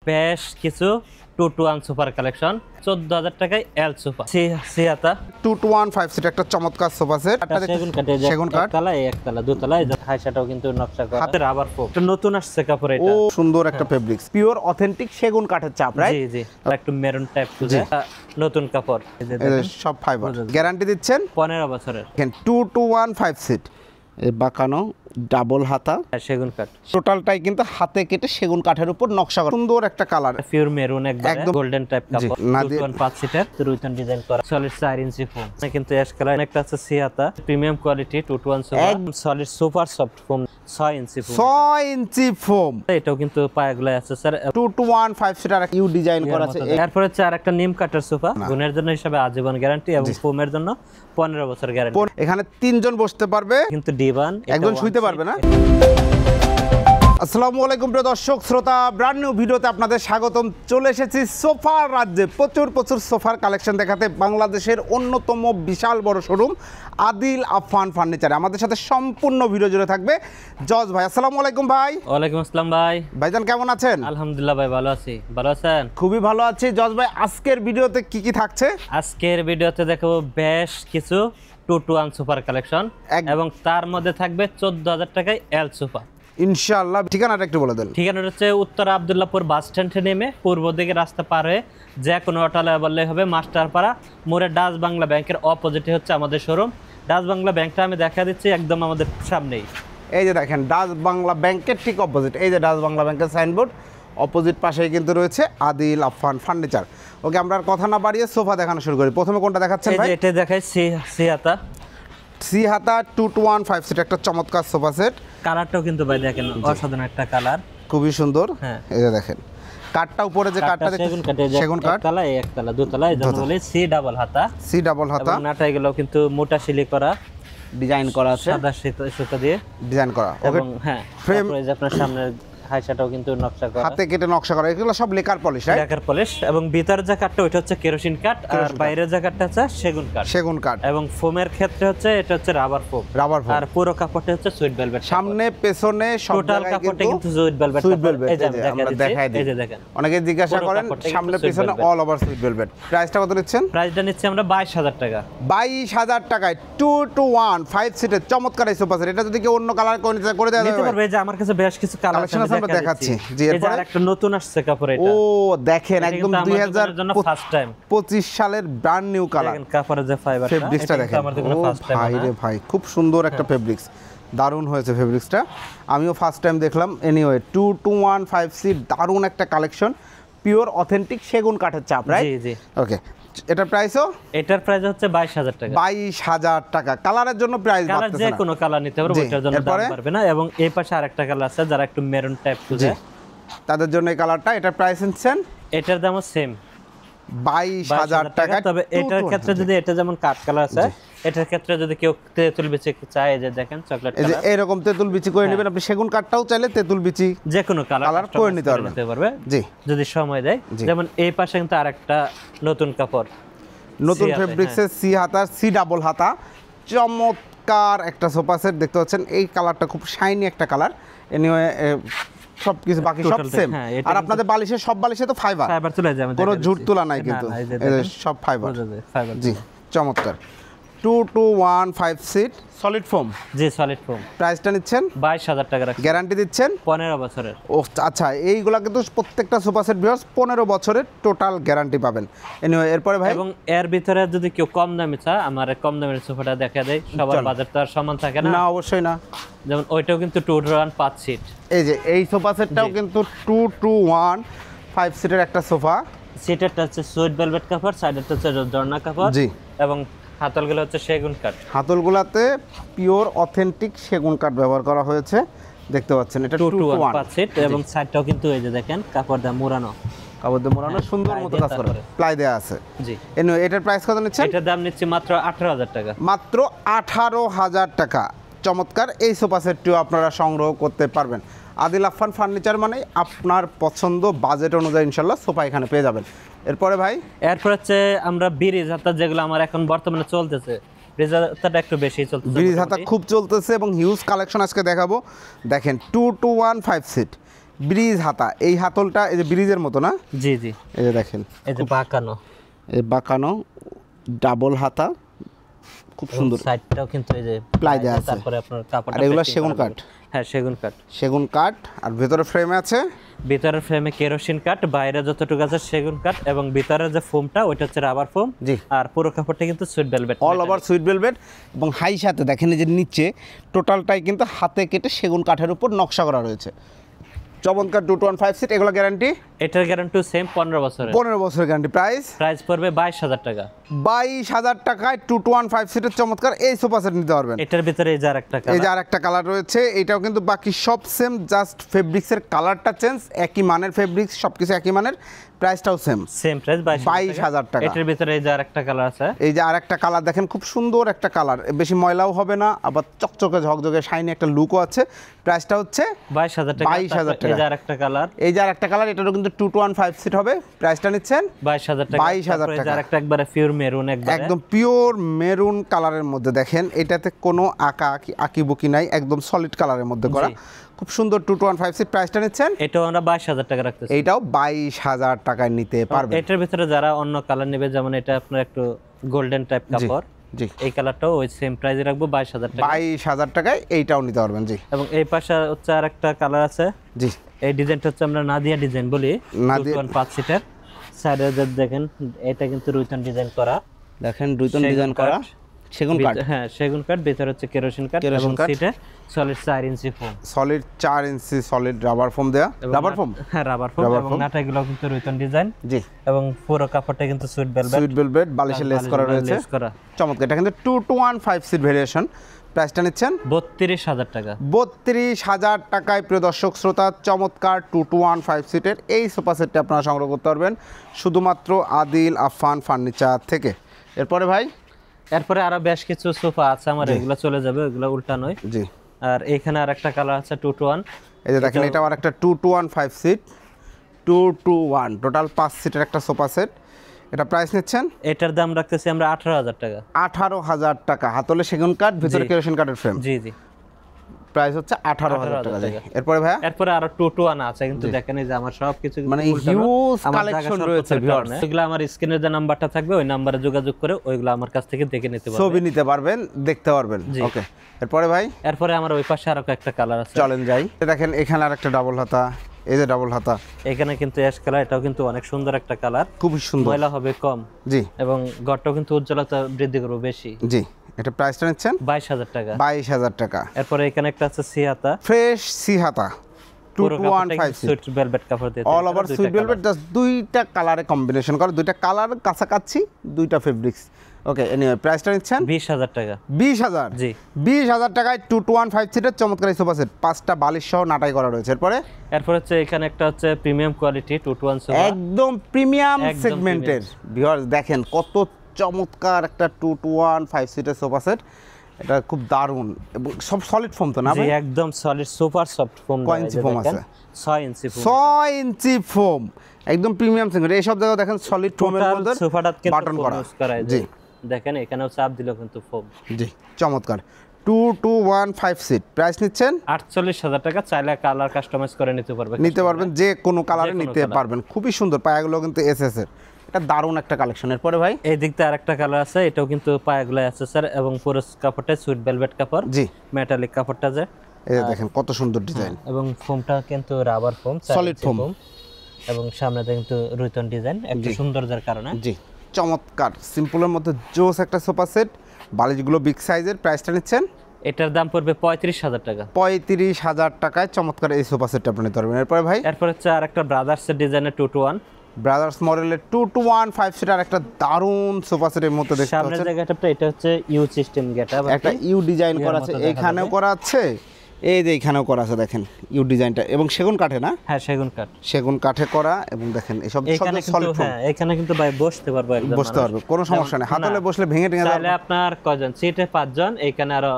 বেশ কিছু 2-to-1 সোফার কালেকশন 14,000 টাকায় এল সোফা সিহাতা 2-to-1 5 সিট একটা চমৎকার সোফা সেট। সেগুন কাঠ তলা একতলা দুতলা এই হাইসাটাও কিন্তু নকশা করা হাতে রাবার ফোম নতুন আসছে কাপড় এটা। ও সুন্দর একটা ফেব্রিক্স পিওর অথেন্টিক সেগুন কাঠের চাপ রাইট। জি জি একটু মেরুন টাইপ খুঁজে নতুন কাপড় সব ফাইবার গ্যারান্টি দিচ্ছেন 15 বছরের। 2-to-1 5 সিট বাঁকানো ডাবল হাতা সেগুন কাঠ টোটালটাই কিন্তু হাতে কেটে সেগুন কাঠের উপর নকশা করা সুন্দর একটা কালার পিওর মেরুন একদম গোল্ডেন টাইপ কাপড় 2-to-1 5 সিটার রুইতন ডিজাইন করা সলিড 4 ইঞ্চি ফোম কিন্তু অ্যাশ কালার একটা আছে সিহাতা প্রিমিয়াম কোয়ালিটি 2-to-1 সোফা একদম সলিড সুপার সফট ফোম 6 ইঞ্চি ফোম 6 ইঞ্চি ফোম এটাও কিন্তু পায়াগুলো আছে sir 2-to-1 5 seater you design করা আছে। এরপর হচ্ছে আরেকটা নিম কাঠের সোফা গুণের জন্য হিসাবে আজীবন গ্যারান্টি এবং ফোমের জন্য 15 বছর গ্যারান্টি। এখানে তিনজন বসতে পারবে কিন্তু ডিভান একজন শুইতে পারবে না। আসসালামু আলাইকুম প্রিয় দর্শক শ্রোতা ব্র্যান্ড নিউ ভিডিওতে আপনাদের স্বাগতম। চলে এসেছি সোফার রাজ্যে প্রচুর সোফার কালেকশন দেখাতে বাংলাদেশের অন্যতম বিশাল বড় শোরুম আদিল আফফান ফার্নিচারে। আমাদের সাথে সম্পূর্ণ ভিডিও জুড়ে থাকবে জজ ভাই। আসসালামু আলাইকুম ভাই। ওয়ালাইকুম আসসালাম ভাই। ভাইজান কেমন আছেন? আলহামদুলিল্লাহ ভাই ভালো আছি। ভালো আছেন? খুবই ভালো আছি। জজ ভাই আজকের ভিডিওতে কি থাকছে? আজকের ভিডিওতে দেখাবো বেশ কিছু 2-to-1 সোফার কালেকশন এবং তার মধ্যে থাকবে 14,000 টাকায় এল সোফা ইনশাআল্লাহ। ঠিকানাটা একটু বলে দেন। ঠিকানাটা হচ্ছে উত্তর আব্দুল্লাহপুর বাস স্ট্যান্ডে নেমে পূর্ব দিকে রাস্তা পার হয়ে যে কোনো অটোলে বললে হবে মাস্টারপাড়া মোড়ে ডাচ বাংলা ব্যাংকের অপোজিটে হচ্ছে আমাদের শোরুম। ডাচ বাংলা ব্যাংকটা আমি দেখা দিচ্ছি একদম আমাদের সামনেই। এই যে দেখেন ডাচ বাংলা ব্যাংকের ঠিক অপোজিট, এই যে ডাচ বাংলা ব্যাংকের সাইনবোর্ড অপোজিট পাশেই কিন্তু রয়েছে আদিল আফফান ফার্নিচার। ওকে আমরা আর কথা না বাড়িয়ে সোফা দেখানো শুরু করি। প্রথমে কোনটা দেখাচ্ছেন ভাই? এটা দেখাই সিহাতা 2-to-1 5 সিট একটা চমৎকার সোফা সেট। কালারটাও কিন্তু ভাই দেখেন অসাধারণ একটা কালার, খুবই সুন্দর। হ্যাঁ এই যে দেখেন কাঠটা উপরে যে কাঠটা সেগুন কাঠ তলা একতলা দুতলা এই জন্য বলে সি ডাবল হাতা নাটা এগুলো কিন্তু মোটা শিলি করা ডিজাইন করা আছে সাদা সুতা দিয়ে ডিজাইন করা। এবং হ্যাঁ ফ্রেম এই যে আপনার সামনে হাইসাটাও কিন্তু নকশা করা হাতে কেটে নকশা করা। এগুলো সব lacquer polish right? Lacquer polish এবং ভিতরের যে কাঠটা ওটা হচ্ছে কেরোসিন কাঠ আর বাইরের যে কাঠটা আছে সেগুন কাঠ এবং ফোমের ক্ষেত্রে হচ্ছে এটা হচ্ছে রাবার ফোম আর পুরো কাপড়টা হচ্ছে সুইট ভেলভেট। সামনে পেছনে সব টোটাল কাপড়টা কিন্তু সুইট ভেলভেট। এই যে আমরা দেখাই দিই। অনেকে জিজ্ঞাসা করেন সামনে পেছনে অল ওভার সুইট ভেলভেট। প্রাইসটা কত নিচ্ছেন? প্রাইসটা নিচ্ছি আমরা 22,000 টাকা। 22,000 টাকায় 2-to-1 5 সিটের চমৎকার এই সোফা সেট। এটা যদি কেউ অন্য কালার করে দেওয়া নিতে পারবে। যে আমার কাছে বেশ কিছু কালার আছে আমরা দেখাচ্ছি। জি এরপর একটা নতুন আসছে কাপড় এটা। ও দেখেন একদম 2025 সালের ব্র্যান্ড নিউ কালার। দেখেন কাপড়ের যে ফাইবারটা ফেব্রিক্সটা দেখেন। ভাই রে ভাই খুব সুন্দর একটা ফেব্রিক্স, দারুণ হয়েছে ফেব্রিক্সটা। আমিও ফার্স্ট টাইম দেখলাম। এনিওয়ে 2-to-1 5 সিট দারুণ একটা কালেকশন পিওর অথেন্টিক সেগুন কাঠের চাপ রাইট? জি জি। ওকে এটার প্রাইসও? এটার প্রাইস হচ্ছে 22,000 টাকা। 22,000 টাকা। কালারের জন্য প্রাইস বাড়তেছে না? যে কোনো কালার নিতে পারবে, ওটার জন্য দাম বাড়বে না। এবং এই পাশে আরেকটা কালার আছে যারা একটু মেরুন টাইপ খুঁজে তাদের জন্য এই কালারটা। এটার প্রাইস নিচ্ছেন? এটার দামও সেম 22,000 টাকা। তবে এটার ক্ষেত্রে যদি এটা যেমন কাঠ কালার আছে এটার ক্ষেত্রে যদি কেউ তেঁতুল বিচি চায় যে দেখেন চকলেট কালার, এই যে এরকম তেঁতুল বিচি করে নেবেন আপনি। সেগুন কাঠটাও চাইলে তেঁতুল বিচি যে কোনো কালার করে নিতে পারবে জি যদি সময় দেয়। যেমন এই পাশে কিন্তু আরেকটা নতুন কাপড় নতুন ফেব্রিক্সের সি হাতার সি ডাবল হাতা চমৎকার একটা সোফা সেট দেখতে পাচ্ছেন। এই কালারটা খুব শাইনি একটা কালার। এনিওয়ে সবকিছু বাকি সব সেম। আর আপনাদের বালিশের সব বালিশে তো ফাইবার চলে যায়, কোনো ঝুট তোলা নাই কিন্তু সব ফাইবার। জি চমৎকার 2-to-1 5 সিট সলিড ফোম। জি সলিড ফোম। প্রাইসটা নিচ্ছেন 22,000 টাকা। গ্যারান্টি দিচ্ছেন 15 বছরের। ও আচ্ছা এইগুলা কিন্তু প্রত্যেকটা সোফা সেট ভিউয়ার্স 15 বছরের টোটাল গ্যারান্টি পাবেন। এনিওয়ে এরপরে ভাই এবং এর ভিতরে যদি কেউ কম দামি চায় আমার কম দামের সোফাটা দেখা দেয়। সবার বাজেট তো আর সমান থাকে না। না অবশ্যই না। যেমন ওইটাও কিন্তু 2-to-1 5 সিট। এই যে এই সোফা সেটটাও কিন্তু 2-to-1 5 সিটের একটা সোফা। সিটেরটা হচ্ছে সুইট ভেলভেট কাপড়, সাইডেরটা হচ্ছে জর্না কাপড়। জি এবং হাতলগুলো হচ্ছে সেগুন কাঠ। হাতলগুলাতে পিওর অথেন্টিক সেগুন কাঠ ব্যবহার করা হয়েছে দেখতে পাচ্ছেন। এটা 2-to-1 5 সিট এবং সাইডটাও কিন্তু এই যে দেখেন কাপড় দিয়ে মোড়ানো, কাপড় দিয়ে মোড়ানো সুন্দর মতো কাজ করা প্লাই দেয়া আছে। জি এনিওয়ে এটার প্রাইস কত নিচ্ছেন? এটার দাম নিচ্ছে মাত্র 18,000 টাকা। মাত্র 18,000 টাকা। চমৎকার এই সোফা সেটটিও আপনারা সংগ্রহ করতে পারবেন। আদিল আফফান ফার্নিচার মানে আপনার পছন্দ বাজেট অনুযায়ী ইনশাল্লাহ সোফা এখানে পেয়ে যাবেন। এরপরে ভাই এরপর হচ্ছে আমরা ব্রিজ হাতা যেগুলো আমার এখন বর্তমানে চলতেছে, ব্রিজ হাতাটা একটু বেশি চলতেছে। ব্রিজ হাতা খুব চলতেছে এবং হিউজ কালেকশন আজকে দেখাবো। দেখেন 2-to-1 5 সিট ব্রিজ হাতা, এই হাতলটা এই যে ব্রিজের মতো না? জি জি, এই যে দেখেন এই যে বাঁকানো, এই বাঁকানো ডাবল হাতা, খুব সুন্দর। সাইডটাও কিন্তু এই যে প্লাই দেওয়া আছে। তারপরে আপনার কাপড়টা, আর এগুলো সেগুন কাঠ? হ্যাঁ সেগুন কাঠ। সেগুন কাঠ। আর ভেতরে ফ্রেমে আছে, ভিতরের ফ্রেমে কেরোসিন কাঠ, বাইরে যতটুকু আছে সেগুন কাঠ, এবং ভিতরের যে ফোমটা ওইটা হচ্ছে রাবার ফোম। জি। আর পুরো কাপড়টা কিন্তু sweet velvet, all over sweet velvet. এবং হাই সাথে দেখেন এই যে নিচে টোটালটাই কিন্তু হাতে কেটে সেগুন কাঠের উপর নকশা করা রয়েছে। চমৎকার 215 সিট। এগুলো গ্যারান্টি? এটার গ্যারান্টি সেম 15 বছরের। 15 বছরের গ্যারান্টি। প্রাইস পড়বে 22,000 টাকা। 22,000 টাকায় 215 সিটের চমৎকার এই সোফা সেট নিতে পারবেন। এটার ভিতরে এই যে আরেকটা এই যে কালার, আরেকটা কালার রয়েছে, এটাও কিন্তু বাকি সব সেম, জাস্ট ফেব্রিক্সের কালারটা চেঞ্জ, একই মানের ফেব্রিক্স, সবকিছু একই মানের, প্রাইসটাও সেম প্রাইস 22,000 টাকা। এটার ভিতরে এই যে আরেকটা কালার আছে, এই যে আরেকটা কালার দেখেন, খুব সুন্দর একটা কালার, বেশি ময়লাও হবে না, আবার চকচকে ঝকঝকে শাইনি একটা লুকও আছে। প্রাইসটা হচ্ছে 22,000 টাকা। 22,000 টাকা। এই যে আরেকটা কালার, এই যে আরেকটা কালার, এটারও কিন্তু 215 সিট হবে। প্রাইসটা নিচ্ছেন 22,000 টাকা। 22,000 এই যে টাকা। আরেকটা একবারে পিওর মেরুন, একদম পিওর মেরুন কালারের মধ্যে দেখেন, এটাতে কোনো আঁকিবুকি নাই, একদম সলিড কালারের মধ্যে করা, খুব সুন্দর 215 সিট। প্রাইসটা নিচ্ছেন? এটাও আমরা 22,000 টাকা রাখতেছি। এইটাও 22,000 টাকায় নিতে পারবেন। এটার ভিতরে যারা অন্য কালার নেবে, যেমন এটা আপনার একটু গোল্ডেন টাইপ কাপড়, জি, এই কালারটাও ওই সেম প্রাইসে রাখবো 22,000 টাকা। 22,000 টাকায় এইটাও নিতে পারবেন। জি। এবং এই পাশে হচ্ছে আরেকটা কালার আছে। জি। এই ডিজাইনটা হচ্ছে আমরা নাদিয়া ডিজাইন বলি, 215 সিটের। সাইডে দেখেন এটা কিন্তু রুইতন ডিজাইন করা, দেখেন রুইতন ডিজাইন করা সেগুন কাঠ। হ্যাঁ সেগুন কাঠ, ভিতরে হচ্ছে কেরোসিন কাঠ, এবং সিটে সলিড 4 ইঞ্চি ফোম, সলিড 4 ইঞ্চি সলিড রাবার ফোম দেয়া, রাবার ফোম, হ্যাঁ রাবার ফোম। এবং নাটাগুলো কিন্তু রুইতন ডিজাইন। জি। এবং পুরো কাপড়টা কিন্তু সুইট ভেলভেট, সুইট ভেলভেট, বালিশে লেস করা রয়েছে, চমৎকার। এটা কিন্তু 215 সিট ভেরিয়েশন। প্রাইসটা নিচ্ছেন 32,000 টাকা। 32,000 টাকায় প্রিয় দর্শক শ্রোতা, চমৎকার 215 সিটের এই সোফা সেটটি আপনারা সংগ্রহ করতে পারবেন শুধুমাত্র আদিল আফফান ফার্নিচার থেকে। এরপরে ভাই, এরপরে আরো বেশ কিছু সোফা আছে আমার, এগুলো চলে যাবে, এগুলো উল্টা নয়। জি। আর এখানে আরেকটা কালার আছে 221। এই যে দেখেন, এটা আরেকটা 215 সিট, 221 টোটাল 5 সিটের একটা সোফা সেট। এটা প্রাইস নিচ্ছেন? এটার দাম রাখতেছি আমরা 18,000 টাকা। 18,000 টাকা। হাতলে সেগুন কাঠ, ভিতরে কেরোসিন কাঠের ফ্রেম। জি জি। প্রাইস হচ্ছে 18,000 টাকা। এরপরে ভাইয়া, এরপরে আরো 221 আছে, কিন্তু দেখেন এই যে আমার সবকিছু মানে হিউজ কালেকশন রয়েছে ভিউয়ার্স। এগুলো আমার স্ক্রিনে যে নাম্বারটা থাকবে ওই নাম্বারে যোগাযোগ করে ওইগুলো আমার কাছ থেকে দেখে নিতে পারবেন, ছবি নিতে পারবেন, দেখতে পারবেন। ওকে। এরপরে ভাই, এরপরে আমার ওই পাশে আরো একটা কালার আছে, চলেন যাই। দেখেন এখানে আরেকটা ডাবল হাতা, এই যে ডাবল হাতা, এখানে কিন্তু অ্যাশ কালার, এটাও কিন্তু অনেক সুন্দর একটা কালার, খুবই সুন্দর, ময়লা হবে কম। জি। এবং ঘরটাও কিন্তু উজ্জ্বলতা বৃদ্ধি করবে বেশি। জি। এটা প্রাইসটা নিচ্ছেন 22,000 টাকা। 22,000 টাকা। এরপরে এখানে একটা আছে সিহাতা, ফ্রেশ সিহাতা, 215 সুইট ভেলভেট কাপড় দিয়ে all over sweet velvet, just দুইটা কালারে কম্বিনেশন করা, দুইটা কালার কাছাকাছি, দুইটা ফেব্রিক্স। ওকে। এনিওয়ে, প্রাইসটা নিচ্ছেন 20,000 টাকা। 20,000? জি। 20,000 টাকায় 215 সিটের চমৎকার সোফা সেট, 5টা বালিশ সহ নাটাই করা রয়েছে। এরপর হচ্ছে এখানে একটা হচ্ছে প্রিমিয়াম কোয়ালিটি 221 সোফা, একদম প্রিমিয়াম একদম সেগমেন্টের। ভিউয়ার্স দেখেন কত চমৎকার একটা 215 সিটের সোফা সেট, এটা খুব দারুণ এবং সব সলিড ফোম তো না জি ভাই? একদম সলিড সুপার সফট ফোম। কয় ইঞ্চি ফোম আছে? 6 ইঞ্চি ফোম। 6 ইঞ্চি ফোম, একদম প্রিমিয়াম সেগমেন্ট। এই সব জায়গায় দেখেন সলিড ফোমের মধ্যে সোফাটা কিন্তু বাটন করা। জি দেখেন এখানেও চাপ দিলেও কিন্তু ফোম। জি, চমৎকার। 2215 সিট। প্রাইস নিচ্ছেন 48,000 টাকা। চাইলে কালার কাস্টমাইজ করে নিতে পারবেন, যে কোনো কালারে নিতে পারবেন। খুবই সুন্দর, পায়াগুলো কিন্তু এসএস এর, এটা দারুণ একটা কালেকশন। এরপরে ভাই, এই দিকতে আরেকটা কালার আছে, এটাও কিন্তু পায়াগুলো আছে স্যার, এবং পুরো কাপড়টা সুইট ভেলভেট কাপড়। জি। মেটালিক কাপড়টা যে এই যে দেখেন কত সুন্দর ডিজাইন, এবং ফোমটা কিন্তু রাবার ফোম, সলিড ফোম, এবং সামনেতে কিন্তু রুইতন ডিজাইন, একটু সৌন্দর্যের কারণে। জি, চমৎকার সিম্পলের মধ্যে জোস একটা সোফা সেট, বালিশগুলো বিগ সাইজের। প্রাইসটা নিচ্ছেন? এটার দাম পড়বে 35,000 টাকা। 35,000 টাকায় চমৎকার এই সোফা সেটটা আপনি নিতে পারবেন। এরপরে ভাই, এরপর হচ্ছে আরেকটা ব্রাদার্সের ডিজাইনের 221 ব্রাদার্স মডেলের 215 সিটার একটা দারুণ সোফা সেটের মধ্যে দেখতে সামনের পাচ্ছেন। জায়গাটা এটা হচ্ছে ইউ সিস্টেম গেটআপ, একটা ইউ ডিজাইন করা আছে, এখানেও করা আছে, এই যে এখানেও করা আছে, দেখেন ইউ ডিজাইনটা, এবং সেগুন কাঠে না? হ্যাঁ সেগুন কাঠ, সেগুন কাঠে করা, এবং দেখেন এসব এখানে কিন্তু হ্যাঁ এখানে কিন্তু ভাই বসতে পারবো, একদম বসতে পারবে, কোনো সমস্যা নেই। হাতলে বসলে ভেঙে টেঙে যাবে। আপনার কয়জন সিটে? 5 জন। এখানে আরো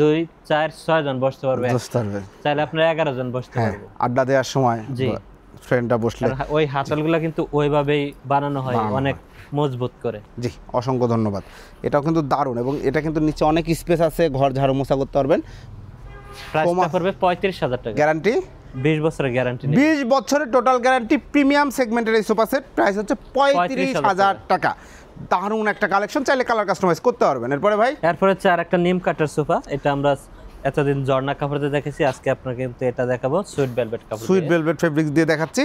2 4 6 জন বসতে পারবে। বসতে পারবে, চাইলে আপনারা 11 জন বসতে হ্যাঁ, পারবে আড্ডা দেওয়ার সময়। জি, ফ্রেন্ডটা বসলে। ওই হাতলগুলো কিন্তু ওইভাবেই বানানো হয়, অনেক মজবুত করে। জি, অসংখ্য ধন্যবাদ। এটাও কিন্তু দারুণ, এবং এটা কিন্তু নিচে অনেক স্পেস আছে, ঘর ঝাড়ু মোছা করতে পারবেন। প্রাইসটা পড়বে 35,000 টাকা। গ্যারান্টি? 20 বছরের গ্যারান্টি 20 বছরের টোটাল গ্যারান্টি, প্রিমিয়াম সেগমেন্টের এই সোফা সেট, প্রাইস হচ্ছে 35,000 টাকা। দারুণ একটা কালেকশন, চাইলে কালার কাস্টমাইজ করতে পারবেন। এরপরে ভাই, এরপর হচ্ছে আর একটা নিম কাঠের সোফা, এটা আমরা এতদিন জর্না কাপড়ে দেখেছি, আজকে আপনাকে কিন্তু এটা দেখাবো সুইট ভেলভেট কাপড়, সুইট ভেলভেট ফেব্রিক্স দিয়ে দেখাচ্ছি।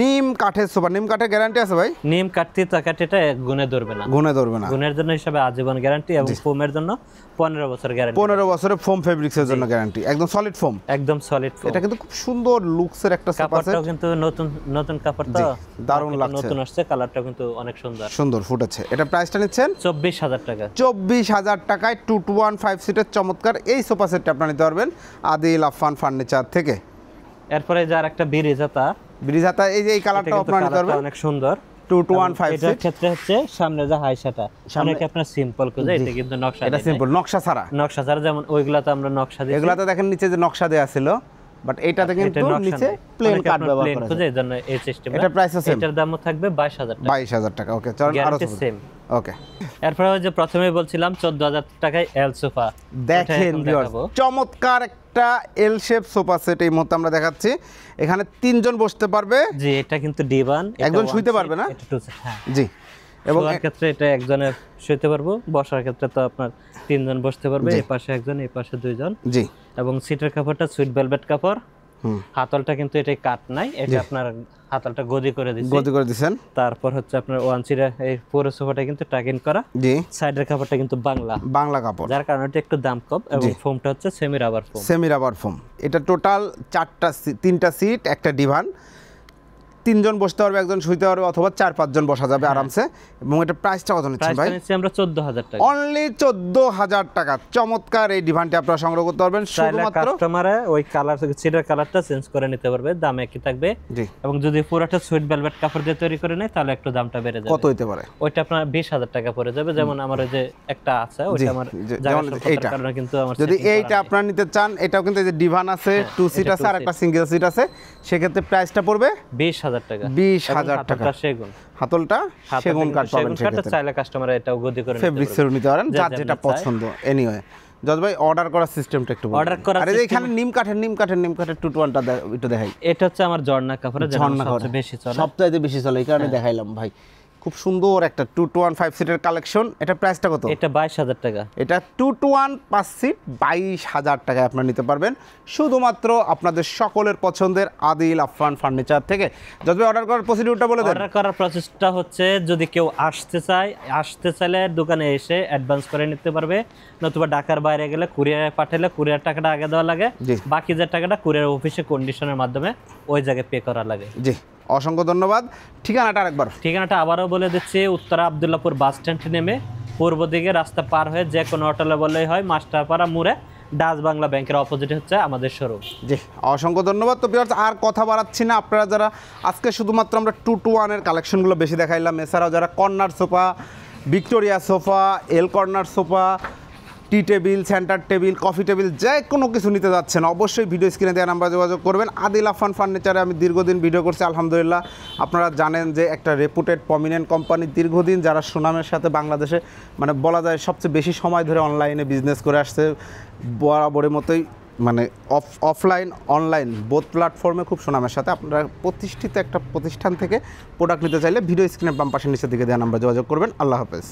নিম কাঠের সোফা, নিম কাঠের গ্যারান্টি আছে ভাই? নিম কাঠটি তাকাটি এটা গুণে ধরবে না, গুণে ধরবে না, গুণের জন্য হিসাবে আজীবন গ্যারান্টি, এবং ফোমের জন্য 15 বছর গ্যারান্টি। 15 বছরের ফোম ফেব্রিক্সের জন্য গ্যারান্টি, একদম সলিড ফোম, একদম সলিড ফোম। এটা কিন্তু খুব সুন্দর লুকসের একটা সোফা সেট, কাপড়টাও কিন্তু নতুন নতুন কাপড়, তো দারুণ লাগছে, নতুন আসছে, কালারটা কিন্তু অনেক সুন্দর সুন্দর ফুটেছে। এটা প্রাইসটা নিচ্ছেন 24,000 টাকা। 24,000 টাকায় 2 to 1 5 সিটের চমৎকার এই সোফা সেটটা আপনারা নিতে পারবেন আদিল আফফান ফার্নিচার থেকে। এরপরে যার একটা বিরিজাতা, ব্রিজাতা, এই যে এই কালারটা আপনারা নিতে পারবেন, অনেক সুন্দর, 2 to 1 5 এটার সিট। ক্ষেত্রে হচ্ছে সামনে যে হাইসাটা, অনেকে আপনার সিম্পল খুঁজে, এটা কিন্তু নকশা, এটা সিম্পল নকশা ছাড়া, নকশা ছাড়া, যেমন ওইগুলাতে আমরা নকশা দিই, এগুলাতে দেখেন নিচে যে নকশা দেয়া ছিল, বাট এইটাতে কিন্তু নিচে প্লেন কাট ব্যবহার করা খুঁজে, এই জন্য এই সিস্টেম। এটা প্রাইস আছে, এটার দামও থাকবে 22,000 টাকা। 22,000 টাকা। ওকে, চলুন আরো গ্যারান্টি সেম। ওকে, এরপরে ওই যে প্রথমে বলছিলাম 14,000 টাকায় এল সোফা, দেখেন ভিউয়ার্স, চমৎকার একটা এল শেপ সোফা সেট এই মুহূর্তে আমরা দেখাচ্ছি। এখানে 3 জন বসতে পারবে। জি, এটা কিন্তু ডিভান, একজন শুইতে পারবে না? এটা 2 সিট, হ্যাঁ জি, এবং শোয়ার ক্ষেত্রে এটা একজনের শুইতে পারবো, বসার ক্ষেত্রে তো আপনার 3 জন বসতে পারবে, এই পাশে একজন, এই পাশে 2 জন। জি, এবং সিটের কাপড়টা সুইট ভেলভেট কাপড়, হাতলটা কিন্তু এটা কাট নাই, এটা আপনার হাতলটা গদি করে দিয়েছে, গতি করে দিবেন। তারপর হচ্ছে আপনার ওয়ান সিটের এই পুরো সোফাটা কিন্তু টাক ইন করা, জি, সাইডের কাপড়টা কিন্তু বাংলা কাপড়, যার কারণে এটা একটু দাম কম, এবং ফোমটা হচ্ছে semi rubber foam. Semi rubber foam. এটা টোটাল 3টা সিট, একটা ডিভান, 3 জন বসতে পারবে, একজন শুইতে পারবে, অথবা 4-5 জন বসা যাবে আরামসে। এবং এটা প্রাইসটা কত নিচ্ছেন ভাই? প্রাইসটা নিচ্ছি আমরা 14,000 টাকা, অনলি 14,000 টাকা। চমৎকার এই ডিভানটি আপনারা সংগ্রহ করতে পারবেন শুধুমাত্র। কাস্টমারে ওই কালার সিটের কালারটা চেঞ্জ করে নিতে পারবে, দাম একই থাকবে। জি, এবং যদি পুরোটা সুইট ভেলভেট কাপড় দিয়ে তৈরি করে নেয়, তাহলে একটু দামটা বেড়ে যাবে। কত হইতে পারে? ওইটা আপনার 20,000 টাকা পড়ে যাবে। যেমন আমার ওই যে একটা আছে, ওইটা আমার যেমন এইটা, কারণে কিন্তু আমার যদি এইটা আপনারা নিতে চান, এটাও কিন্তু এই যে ডিভান আছে, 2 সিট আছে, আর একটা সিঙ্গেল সিট আছে, সেক্ষেত্রে প্রাইসটা পড়বে 20,000 টাকা। 20,000 টাকা। সেগুন, হাতলটা সেগুন কাঠ পাবেন, সেক্ষেত্রে চাইলে কাস্টমার এটাও গদি করে ফেব্রিক্সের নিতে পারেন, যার যেটা পছন্দ। এনিওয়ে জজ ভাই, অর্ডার করার সিস্টেমটা একটু বলুন। অর্ডার করার আরে এখানে নিম কাঠের 2 to 1টা একটু দেখাই। এটা হচ্ছে আমার জর্না কাপড়ের, ঝর্ণা সবচেয়ে বেশি চলে, সবচাইতে বেশি চলে, এই কারণে দেখাইলাম ভাই। খুব সুন্দর একটা 2 to 1 5 সিটের কালেকশন। এটা প্রাইসটা কত? এটা 22,000 টাকা। এটা 2 to 1 5 সিট 22,000 টাকায় আপনারা নিতে পারবেন, শুধুমাত্র আপনাদের সকলের পছন্দের আদিল আফফান ফার্নিচার থেকে। যদি অর্ডার করার প্রসিডিউরটা বলে দেন। অর্ডার করার প্রসেসটা হচ্ছে, যদি কেউ আসতে চাইলে দোকানে এসে অ্যাডভান্স করে নিতে পারবে, নতুবা ঢাকার বাইরে গেলে কুরিয়ারে পাঠালে কুরিয়ার টাকাটা আগে দেওয়া লাগে, বাকি যে টাকাটা কুরিয়ার অফিসে কন্ডিশনের মাধ্যমে ওই জায়গায় পে করা লাগে। জি, অসংখ্য ধন্যবাদ। ঠিকানাটা আরেকবার? ঠিকানাটা আবারও বলে দিচ্ছি, উত্তরা আব্দুল্লাহপুর বাস স্ট্যান্ড নেমে পূর্ব দিকে রাস্তা পার হয়ে যে কোনো হোটেলে বললেই হয়, মাস্টারপাড়া মোড়ে ডাচ বাংলা ব্যাংকের অপোজিটে হচ্ছে আমাদের শোরুম। জি, অসংখ্য ধন্যবাদ। তো ভিউয়ার্স, আর কথা বাড়াচ্ছি না, আপনারা যারা আজকে শুধুমাত্র আমরা 2 to 1 এর কালেকশনগুলো বেশি দেখাইলাম, এছাড়াও যারা corner sofa, Victoria sofa, L corner sofa, tea table, centre table, coffee table, যে কোনো কিছু নিতে যাচ্ছেন, অবশ্যই ভিডিও স্ক্রিনে দেওয়া নাম্বার যোগাযোগ করবেন। আদিল আফফান ফার্নিচারে আমি দীর্ঘদিন ভিডিও করছি, আলহামদুলিল্লাহ। আপনারা জানেন যে একটা রেপুটেড প্রমিনেন্ট কোম্পানি, দীর্ঘদিন যারা সুনামের সাথে বাংলাদেশে মানে বলা যায় সবচেয়ে বেশি সময় ধরে অনলাইনে বিজনেস করে আসছে, বরাবরের মতোই মানে অফলাইন অনলাইন বোথ প্ল্যাটফর্মে খুব সুনামের সাথে। আপনারা প্রতিষ্ঠিত একটা প্রতিষ্ঠান থেকে প্রোডাক্ট নিতে চাইলে ভিডিও স্ক্রিনের বাম পাশের নিচের দিকে দেওয়া নাম্বার যোগাযোগ করবেন। আল্লাহ হাফেজ।